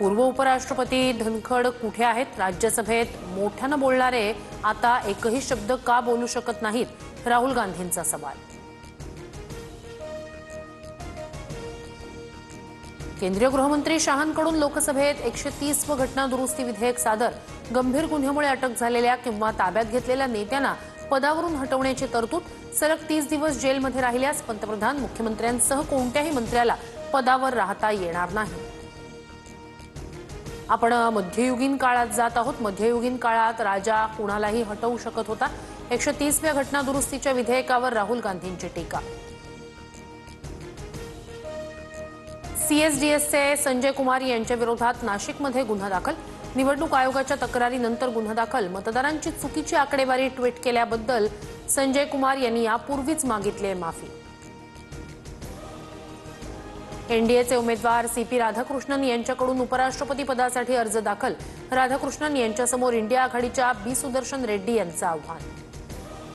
पूर्व उपराष्ट्रपती धनखड कुठे आहेत? राज्यसभेत मोठ्यानं बोलणारे आता एकही शब्द का बोलू शकत नाहीत? राहुल गांधींचा सवाल। केंद्रीय गृहमंत्री शहांकडून लोकसभेत 130 व घटना दुरुस्ती विधेयक सादर। गंभीर गुन्ह्यामुळे अटक झालेल्या किंवा ताब्यात घेतलेल्या नेत्यांना पदावरून हटवण्याची तरतूद। सलग 30 दिवस जेलमध्ये राहिल्यास पंतप्रधान मुख्यमंत्र्यांसह कोणत्याही मंत्र्याला पदावर राहता येणार नाही। आपण मध्ययुगीन काळात जात आहोत। मध्ययुगीन काळात राजा कुणालाही हटवू शकत होता। 130व्या घटना दुरुस्तीच्या विधेयकावर राहुल गांधींची टीका। सीएसडीएसचे संजय कुमार यांच्या विरोधात नाशिकमध्ये गुन्हा दाखल। निवडणूक आयोगाच्या तक्रारीनंतर गुन्हा दाखल। मतदारांची चुकीची आकडेवारी ट्विट केल्याबद्दल संजय कुमार यांनी यापूर्वीच मागितली माफी। एनडीएचे उमेदवार सीपी राधाकृष्णन यांच्याकडून उपराष्ट्रपती पदासाठी अर्ज दाखल। राधाकृष्णन यांच्यासमोर इंडिया आघाडीच्या बी सुदर्शन रेड्डी यांचं आव्हान।